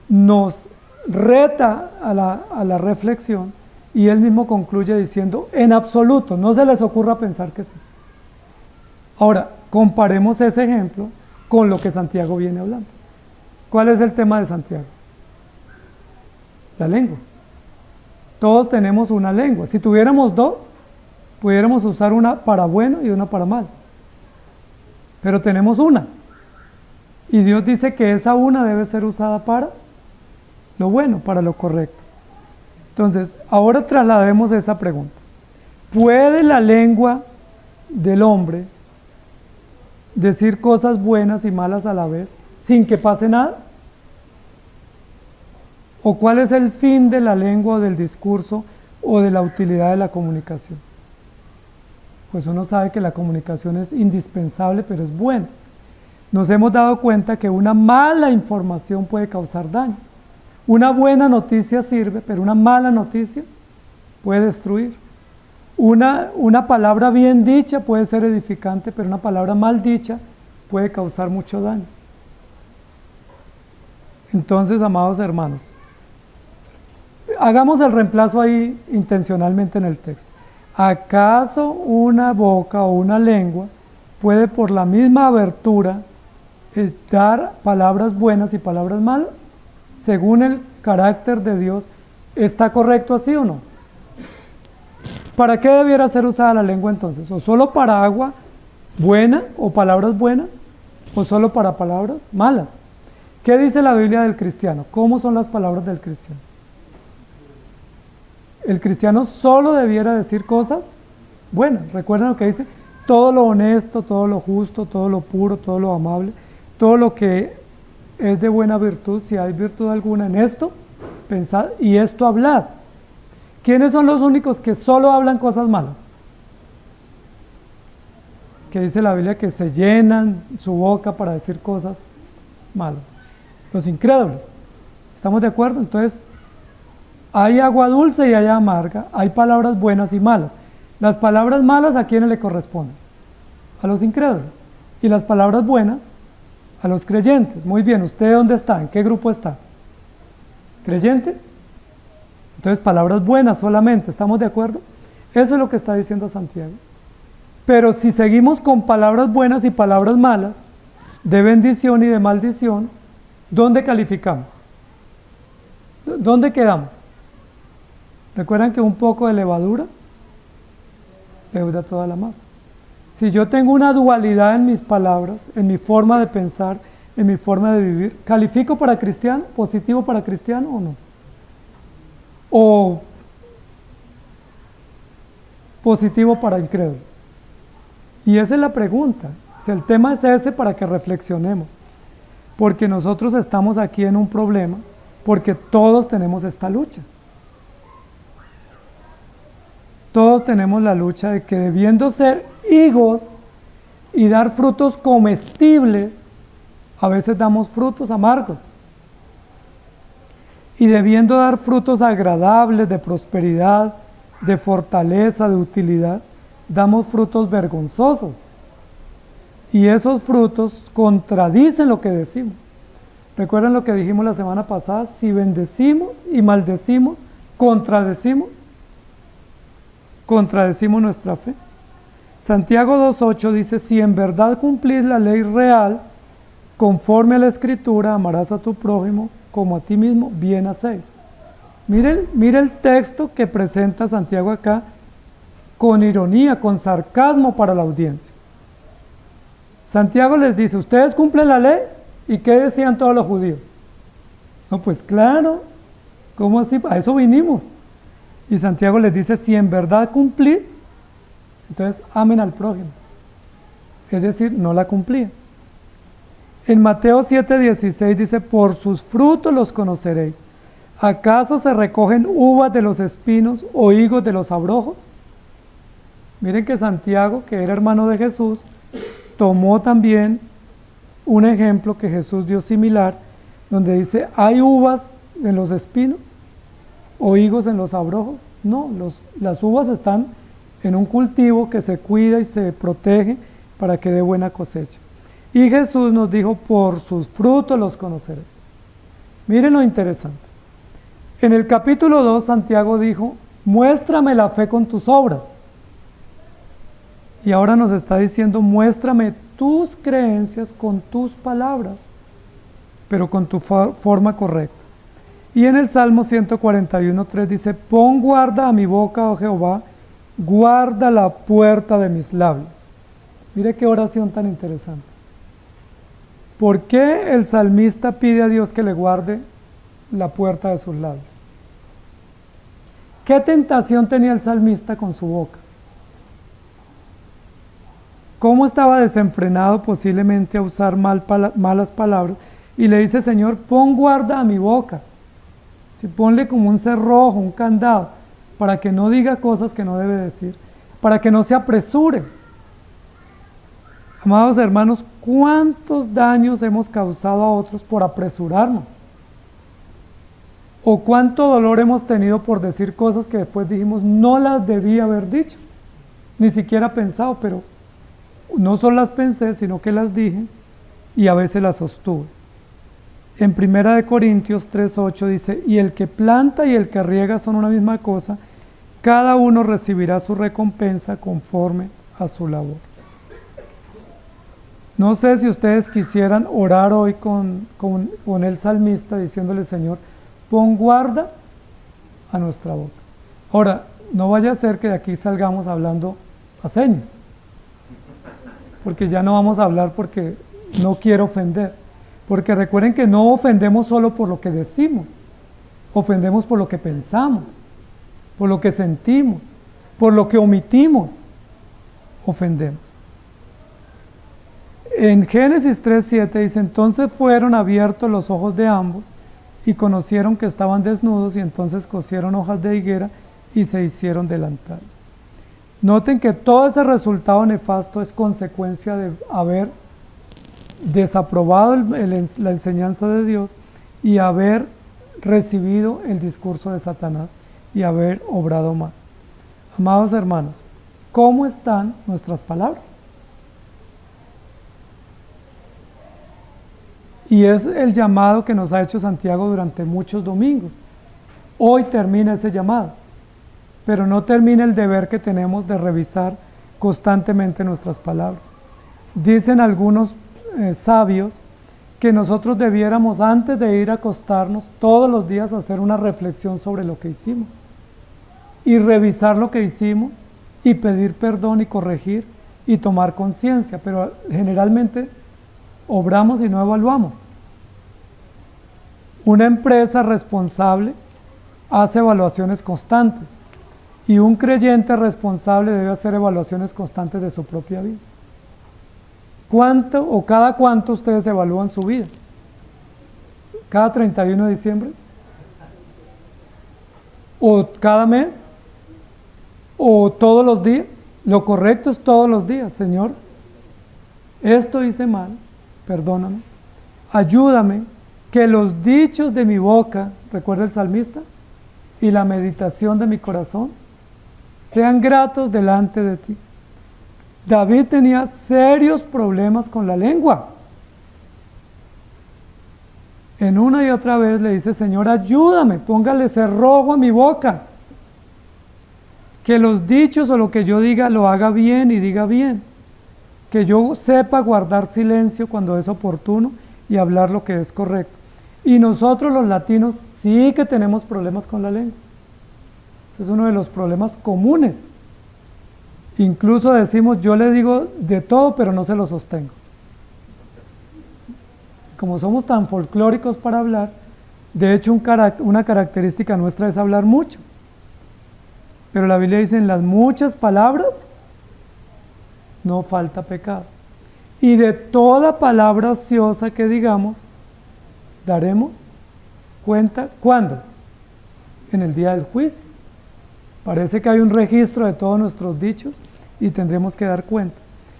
nos reta a la reflexión, y él mismo concluye diciendo, en absoluto, no se les ocurra pensar que sí. Ahora, comparemos ese ejemplo con lo que Santiago viene hablando. ¿Cuál es el tema de Santiago? La lengua. Todos tenemos una lengua. Si tuviéramos dos, pudiéramos usar una para bueno y una para mal. Pero tenemos una. Y Dios dice que esa una debe ser usada para lo bueno, para lo correcto. Entonces, ahora traslademos esa pregunta. ¿Puede la lengua del hombre decir cosas buenas y malas a la vez sin que pase nada? ¿O cuál es el fin de la lengua o del discurso o de la utilidad de la comunicación? Pues uno sabe que la comunicación es indispensable, pero es buena. Nos hemos dado cuenta que una mala información puede causar daño. Una buena noticia sirve, pero una mala noticia puede destruir. Una palabra bien dicha puede ser edificante, pero una palabra mal dicha puede causar mucho daño. Entonces, amados hermanos, hagamos el reemplazo ahí intencionalmente en el texto. ¿Acaso una boca o una lengua puede por la misma abertura dar palabras buenas y palabras malas? Según el carácter de Dios, ¿está correcto así o no? ¿Para qué debiera ser usada la lengua entonces? ¿O solo para agua buena o palabras buenas? ¿O solo para palabras malas? ¿Qué dice la Biblia del cristiano? ¿Cómo son las palabras del cristiano? El cristiano solo debiera decir cosas buenas. Recuerden lo que dice, todo lo honesto, todo lo justo, todo lo puro, todo lo amable, todo lo que es de buena virtud, si hay virtud alguna en esto, pensad y esto hablad. ¿Quiénes son los únicos que solo hablan cosas malas? Que dice la Biblia que se llenan su boca para decir cosas malas. Los incrédulos. ¿Estamos de acuerdo? Entonces, hay agua dulce y hay amarga, hay palabras buenas y malas. Las palabras malas, ¿a quiénes le corresponden? A los incrédulos. Y las palabras buenas, a los creyentes. Muy bien, ¿usted dónde está? ¿En qué grupo está? ¿Creyente? Entonces, palabras buenas solamente, ¿estamos de acuerdo? Eso es lo que está diciendo Santiago. Pero si seguimos con palabras buenas y palabras malas, de bendición y de maldición, ¿dónde calificamos? ¿Dónde quedamos? ¿Recuerdan que un poco de levadura leuda toda la masa? Si yo tengo una dualidad en mis palabras, en mi forma de pensar, en mi forma de vivir, ¿califico para cristiano? ¿Positivo para cristiano o no? ¿O positivo para incrédulo? Y esa es la pregunta. Si el tema es ese, para que reflexionemos. Porque nosotros estamos aquí en un problema, porque todos tenemos esta lucha. Todos tenemos la lucha de que debiendo ser higos y dar frutos comestibles, a veces damos frutos amargos. Y debiendo dar frutos agradables de prosperidad, de fortaleza, de utilidad, damos frutos vergonzosos. Y esos frutos contradicen lo que decimos. ¿Recuerdan lo que dijimos la semana pasada? Si bendecimos y maldecimos, contradecimos nuestra fe. Santiago 2:8 dice, si en verdad cumplís la ley real, conforme a la Escritura, amarás a tu prójimo como a ti mismo, bien hacéis. Mire el texto que presenta Santiago acá, con ironía, con sarcasmo para la audiencia. Santiago les dice, ¿ustedes cumplen la ley? ¿Y qué decían todos los judíos? No, pues claro, ¿cómo así? A eso vinimos. Y Santiago les dice, si en verdad cumplís Entonces, amen al prójimo. Es decir, no la cumplían. En Mateo 7:16 dice, por sus frutos los conoceréis. ¿Acaso se recogen uvas de los espinos o higos de los abrojos? Miren que Santiago, que era hermano de Jesús, tomó también un ejemplo que Jesús dio similar, donde dice, ¿hay uvas en los espinos o higos en los abrojos? No, las uvas están en un cultivo que se cuida y se protege para que dé buena cosecha. Y Jesús nos dijo, por sus frutos los conoceréis. Miren lo interesante. En el capítulo 2, Santiago dijo, muéstrame la fe con tus obras. Y ahora nos está diciendo, muéstrame tus creencias con tus palabras, pero con tu forma correcta. Y en el Salmo 141:3 dice, pon guarda a mi boca, oh Jehová, guarda la puerta de mis labios. Mire qué oración tan interesante. ¿Por qué el salmista pide a Dios que le guarde la puerta de sus labios? ¿Qué tentación tenía el salmista con su boca? ¿Cómo estaba desenfrenado posiblemente a usar malas palabras? Y le dice, Señor, pon guarda a mi boca. Si ponle como un cerrojo, un candado, para que no diga cosas que no debe decir, para que no se apresure. Amados hermanos, ¿cuántos daños hemos causado a otros por apresurarnos? ¿O cuánto dolor hemos tenido por decir cosas que después dijimos no las debía haber dicho? Ni siquiera pensado, pero no solo las pensé, sino que las dije y a veces las sostuve. En 1 Corintios 3:8 dice, y el que planta y el que riega son una misma cosa, cada uno recibirá su recompensa conforme a su labor. No sé si ustedes quisieran orar hoy con el salmista diciéndole, Señor, pon guarda a nuestra boca. Ahora, no vaya a ser que de aquí salgamos hablando a señas, porque ya no vamos a hablar porque no quiero ofender, porque recuerden que no ofendemos solo por lo que decimos, ofendemos por lo que pensamos, por lo que sentimos, por lo que omitimos, ofendemos. En Génesis 3:7 dice, entonces fueron abiertos los ojos de ambos y conocieron que estaban desnudos y entonces cosieron hojas de higuera y se hicieron delantales. Noten que todo ese resultado nefasto es consecuencia de haber desaprobado la enseñanza de Dios y haber recibido el discurso de Satanás y haber obrado mal. Amados hermanos, ¿cómo están nuestras palabras? Y es el llamado que nos ha hecho Santiago durante muchos domingos. Hoy termina ese llamado, pero no termina el deber que tenemos de revisar constantemente nuestras palabras. Dicen algunos sabios que nosotros debiéramos, antes de ir a acostarnos, todos los días hacer una reflexión sobre lo que hicimos y revisar lo que hicimos y pedir perdón y corregir y tomar conciencia, pero generalmente obramos y no evaluamos. Una empresa responsable hace evaluaciones constantes y un creyente responsable debe hacer evaluaciones constantes de su propia vida. ¿Cuánto o cada cuánto ustedes evalúan su vida? ¿Cada 31 de diciembre? ¿O cada mes? ¿O todos los días? Lo correcto es todos los días. Señor, esto hice mal, perdóname, ayúdame, que los dichos de mi boca, recuerda el salmista, y la meditación de mi corazón sean gratos delante de ti. David tenía serios problemas con la lengua. En una y otra vez le dice, Señor, ayúdame, póngale cerrojo a mi boca. Que los dichos o lo que yo diga lo haga bien y diga bien. Que yo sepa guardar silencio cuando es oportuno y hablar lo que es correcto. Y nosotros los latinos sí que tenemos problemas con la lengua. Ese es uno de los problemas comunes. Incluso decimos, yo le digo de todo, pero no se lo sostengo. Como somos tan folclóricos para hablar, de hecho una característica nuestra es hablar mucho. Pero la Biblia dice, en las muchas palabras, no falta pecado. Y de toda palabra ociosa que digamos, daremos cuenta, ¿cuándo? En el día del juicio. Parece que hay un registro de todos nuestros dichos y tendremos que dar cuenta.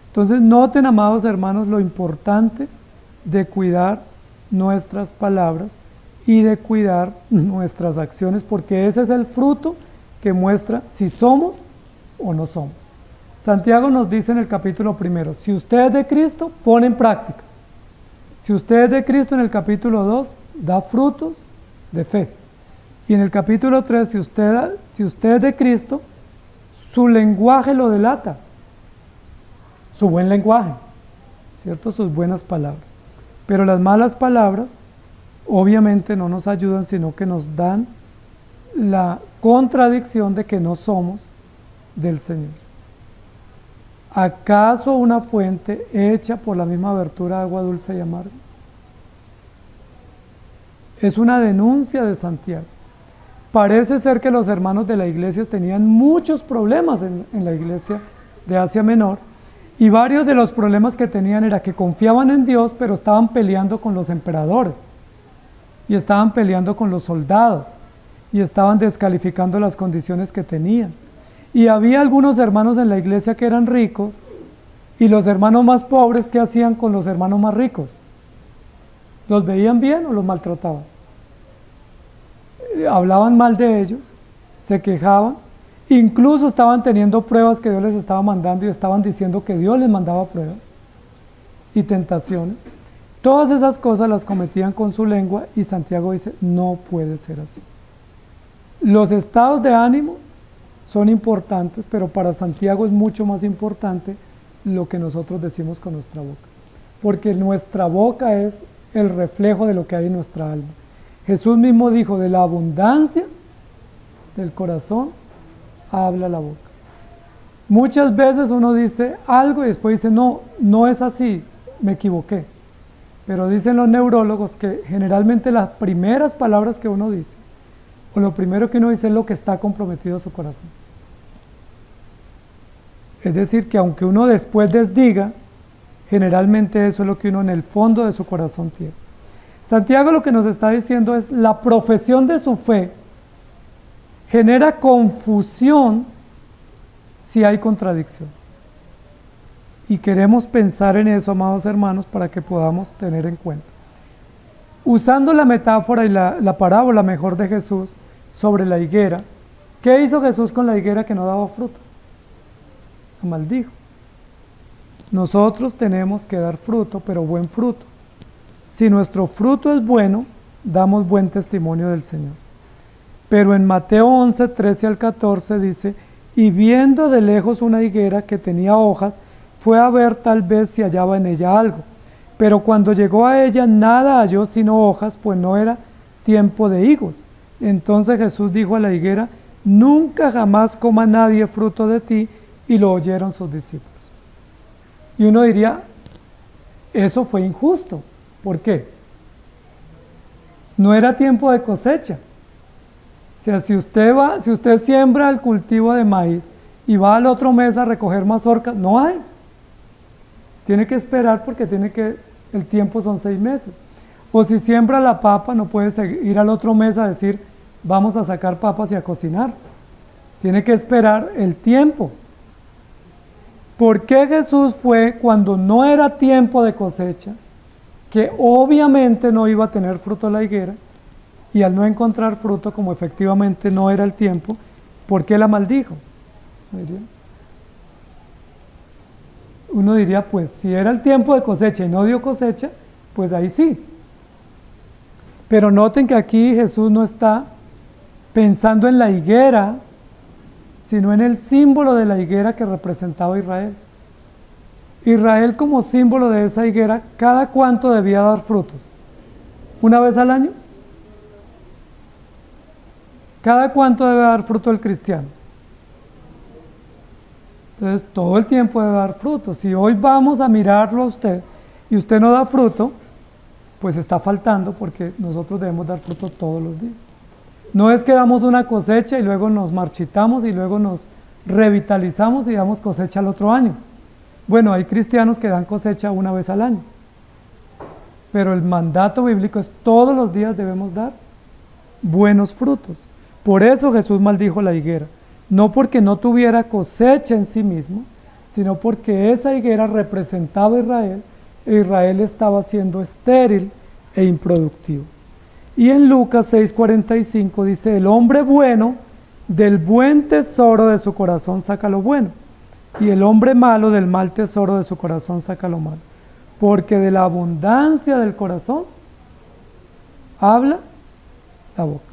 Entonces, noten, amados hermanos, lo importante de cuidar nuestras palabras y de cuidar nuestras acciones, porque ese es el fruto que muestra si somos o no somos. Santiago nos dice en el capítulo 1, si usted es de Cristo, pone en práctica. Si usted es de Cristo, en el capítulo 2, da frutos de fe. Y en el capítulo 3, si usted es de Cristo, su lenguaje lo delata. Su buen lenguaje, ¿cierto? Sus buenas palabras. Pero las malas palabras, obviamente no nos ayudan, sino que nos dan la contradicción de que no somos del Señor. ¿Acaso una fuente hecha por la misma abertura de agua dulce y amarga? Es una denuncia de Santiago. Parece ser que los hermanos de la iglesia tenían muchos problemas en la iglesia de Asia Menor, y varios de los problemas que tenían era que confiaban en Dios, pero estaban peleando con los emperadores, y estaban peleando con los soldados, y estaban descalificando las condiciones que tenían. Y había algunos hermanos en la iglesia que eran ricos, y los hermanos más pobres, ¿qué hacían con los hermanos más ricos? ¿Los veían bien o los maltrataban? Hablaban mal de ellos, se quejaban, incluso estaban teniendo pruebas que Dios les estaba mandando y estaban diciendo que Dios les mandaba pruebas y tentaciones. Todas esas cosas las cometían con su lengua, y Santiago dice, no puede ser así. Los estados de ánimo son importantes, pero para Santiago es mucho más importante lo que nosotros decimos con nuestra boca, porque nuestra boca es el reflejo de lo que hay en nuestra alma. Jesús mismo dijo, de la abundancia del corazón habla la boca. Muchas veces uno dice algo y después dice, no, no es así, me equivoqué. Pero dicen los neurólogos que generalmente las primeras palabras que uno dice, o lo primero que uno dice, es lo que está comprometido a su corazón. Es decir, que aunque uno después desdiga, generalmente eso es lo que uno en el fondo de su corazón tiene. Santiago lo que nos está diciendo es, la profesión de su fe genera confusión si hay contradicción. Y queremos pensar en eso, amados hermanos, para que podamos tener en cuenta. Usando la metáfora y la parábola mejor de Jesús sobre la higuera, ¿qué hizo Jesús con la higuera que no daba fruto? La maldijo. Nosotros tenemos que dar fruto, pero buen fruto. Si nuestro fruto es bueno, damos buen testimonio del Señor. Pero en Mateo 11, 13 al 14 dice, y viendo de lejos una higuera que tenía hojas, fue a ver tal vez si hallaba en ella algo. Pero cuando llegó a ella nada halló sino hojas, pues no era tiempo de higos. Entonces Jesús dijo a la higuera, nunca jamás coma nadie fruto de ti, y lo oyeron sus discípulos. Y uno diría, eso fue injusto. ¿Por qué? No era tiempo de cosecha. O sea, si usted siembra el cultivo de maíz y va al otro mes a recoger mazorcas, no hay. Tiene que esperar porque el tiempo son 6 meses. O si siembra la papa, no puede ir al otro mes a decir, vamos a sacar papas y a cocinar. Tiene que esperar el tiempo. ¿Por qué Jesús fue cuando no era tiempo de cosecha, que obviamente no iba a tener fruto la higuera, y al no encontrar fruto, como efectivamente no era el tiempo, ¿por qué la maldijo? Uno diría, pues si era el tiempo de cosecha y no dio cosecha, pues ahí sí. Pero noten que aquí Jesús no está pensando en la higuera, sino en el símbolo de la higuera que representaba a Israel. Israel, como símbolo de esa higuera, ¿cada cuánto debía dar frutos? ¿Una vez al año? ¿Cada cuánto debe dar fruto el cristiano? Entonces, todo el tiempo debe dar fruto. Si hoy vamos a mirarlo a usted y usted no da fruto, pues está faltando, porque nosotros debemos dar fruto todos los días. No es que damos una cosecha y luego nos marchitamos y luego nos revitalizamos y damos cosecha al otro año. Bueno, hay cristianos que dan cosecha una vez al año, pero el mandato bíblico es todos los días debemos dar buenos frutos. Por eso Jesús maldijo la higuera, no porque no tuviera cosecha en sí mismo, sino porque esa higuera representaba a Israel, e Israel estaba siendo estéril e improductivo. Y en Lucas 6:45 dice, el hombre bueno del buen tesoro de su corazón saca lo bueno, y el hombre malo del mal tesoro de su corazón saca lo malo, porque de la abundancia del corazón habla la boca.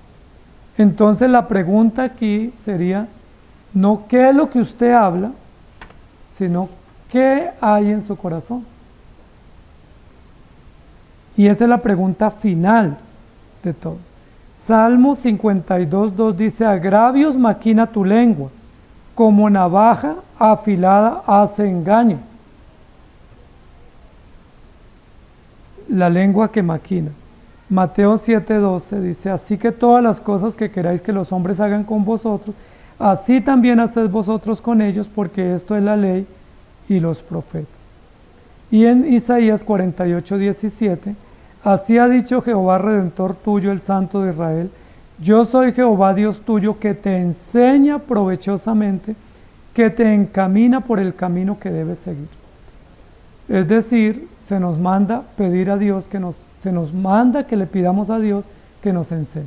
Entonces la pregunta aquí sería, no qué es lo que usted habla, sino qué hay en su corazón. Y esa es la pregunta final de todo. Salmo 52:2 dice, agravios maquina tu lengua, como navaja afilada hace engaño. La lengua que maquina. Mateo 7:12 dice, así que todas las cosas que queráis que los hombres hagan con vosotros, así también haced vosotros con ellos, porque esto es la ley y los profetas. Y en Isaías 48:17, así ha dicho Jehová Redentor tuyo, el Santo de Israel, yo soy Jehová Dios tuyo, que te enseña provechosamente, que te encamina por el camino que debes seguir. Es decir, se nos manda pedir a Dios, se nos manda que le pidamos a Dios que nos enseñe.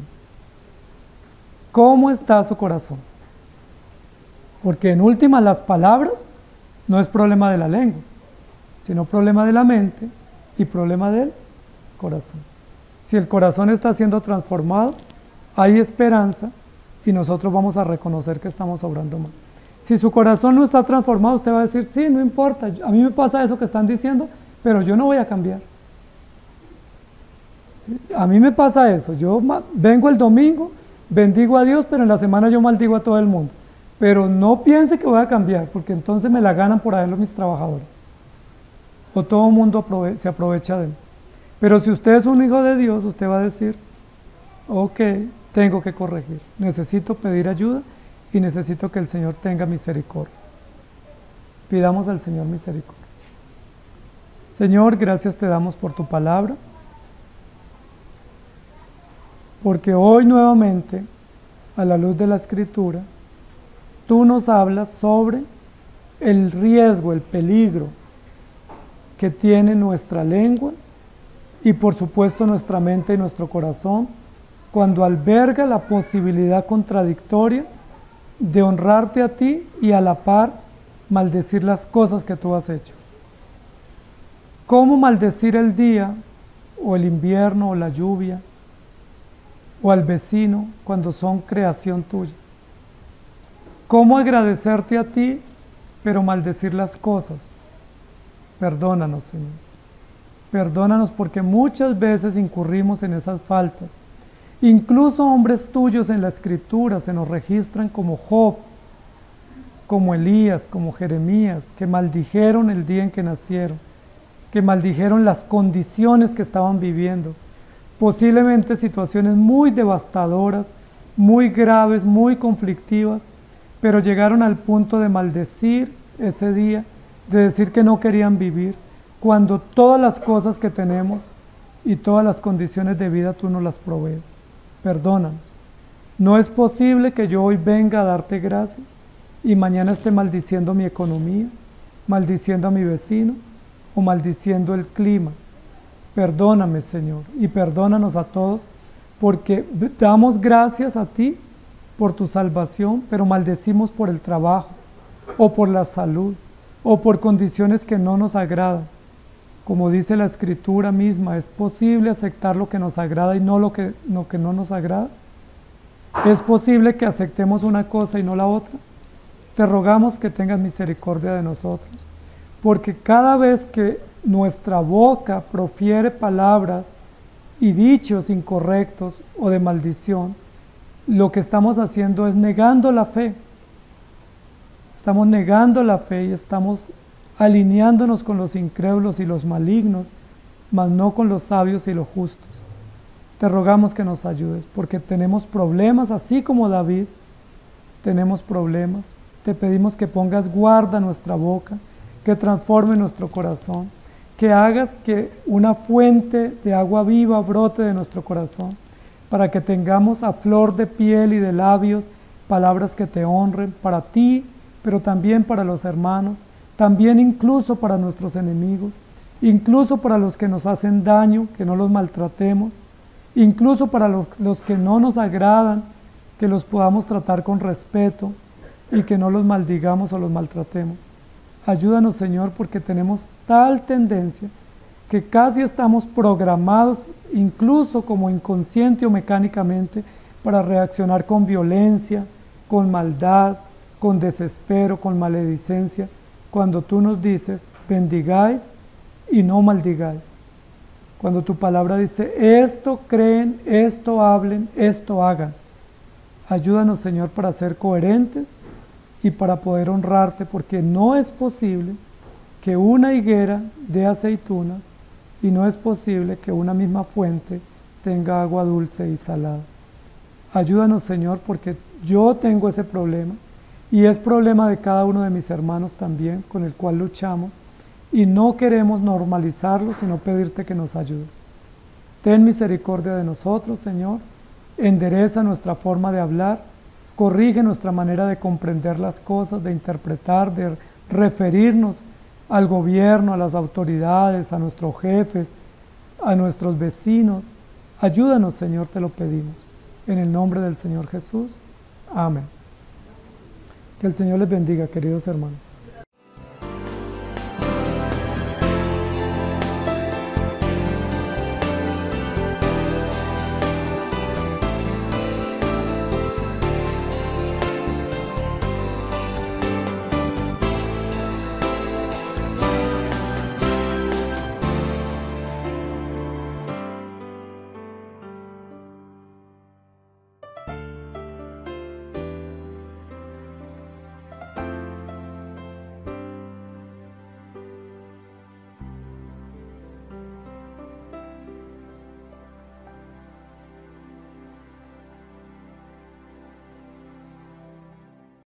¿Cómo está su corazón? Porque en últimas las palabras no es problema de la lengua, sino problema de la mente y problema del corazón. Si el corazón está siendo transformado, hay esperanza y nosotros vamos a reconocer que estamos obrando mal. Si su corazón no está transformado, usted va a decir, sí, no importa, a mí me pasa eso que están diciendo, pero yo no voy a cambiar. ¿Sí? A mí me pasa eso, yo vengo el domingo, bendigo a Dios, pero en la semana yo maldigo a todo el mundo. Pero no piense que voy a cambiar, porque entonces me la ganan por ahí mis trabajadores. O todo el mundo se aprovecha de él. Pero si usted es un hijo de Dios, usted va a decir, ok, tengo que corregir, necesito pedir ayuda y necesito que el Señor tenga misericordia. Pidamos al Señor misericordia. Señor, gracias te damos por tu palabra, porque hoy nuevamente, a la luz de la Escritura, tú nos hablas sobre el riesgo, el peligro que tiene nuestra lengua y por supuesto nuestra mente y nuestro corazón cuando alberga la posibilidad contradictoria de honrarte a ti y a la par maldecir las cosas que tú has hecho. ¿Cómo maldecir el día o el invierno o la lluvia o al vecino cuando son creación tuya? ¿Cómo agradecerte a ti pero maldecir las cosas? Perdónanos, Señor. Perdónanos porque muchas veces incurrimos en esas faltas. Incluso hombres tuyos en la Escritura se nos registran como Job, como Elías, como Jeremías, que maldijeron el día en que nacieron, que maldijeron las condiciones que estaban viviendo, posiblemente situaciones muy devastadoras, muy graves, muy conflictivas, pero llegaron al punto de maldecir ese día, de decir que no querían vivir, cuando todas las cosas que tenemos y todas las condiciones de vida tú nos las provees. Perdónanos. No es posible que yo hoy venga a darte gracias y mañana esté maldiciendo mi economía, maldiciendo a mi vecino o maldiciendo el clima. Perdóname, Señor, y perdónanos a todos, porque damos gracias a ti por tu salvación, pero maldecimos por el trabajo, o por la salud, o por condiciones que no nos agradan. Como dice la Escritura misma, ¿es posible aceptar lo que nos agrada y no lo que no nos agrada? ¿Es posible que aceptemos una cosa y no la otra? Te rogamos que tengas misericordia de nosotros, porque cada vez que nuestra boca profiere palabras y dichos incorrectos o de maldición, lo que estamos haciendo es negando la fe. Estamos negando la fe y estamos alineándonos con los incrédulos y los malignos, mas no con los sabios y los justos. Te rogamos que nos ayudes, porque tenemos problemas, así como David, tenemos problemas. Te pedimos que pongas guarda a nuestra boca, que transforme nuestro corazón, que hagas que una fuente de agua viva brote de nuestro corazón, para que tengamos a flor de piel y de labios palabras que te honren para ti, pero también para los hermanos, también incluso para nuestros enemigos, incluso para los que nos hacen daño, que no los maltratemos, incluso para los que no nos agradan, que los podamos tratar con respeto y que no los maldigamos o los maltratemos. Ayúdanos, Señor, porque tenemos tal tendencia que casi estamos programados, incluso como inconsciente o mecánicamente, para reaccionar con violencia, con maldad, con desespero, con maledicencia, cuando tú nos dices, bendigáis y no maldigáis. Cuando tu palabra dice, esto creen, esto hablen, esto hagan. Ayúdanos, Señor, para ser coherentes y para poder honrarte, porque no es posible que una higuera dé aceitunas y no es posible que una misma fuente tenga agua dulce y salada. Ayúdanos, Señor, porque yo tengo ese problema y es problema de cada uno de mis hermanos también, con el cual luchamos, y no queremos normalizarlo, sino pedirte que nos ayudes. Ten misericordia de nosotros, Señor, endereza nuestra forma de hablar, corrige nuestra manera de comprender las cosas, de interpretar, de referirnos al gobierno, a las autoridades, a nuestros jefes, a nuestros vecinos. Ayúdanos, Señor, te lo pedimos. En el nombre del Señor Jesús. Amén. Que el Señor les bendiga, queridos hermanos.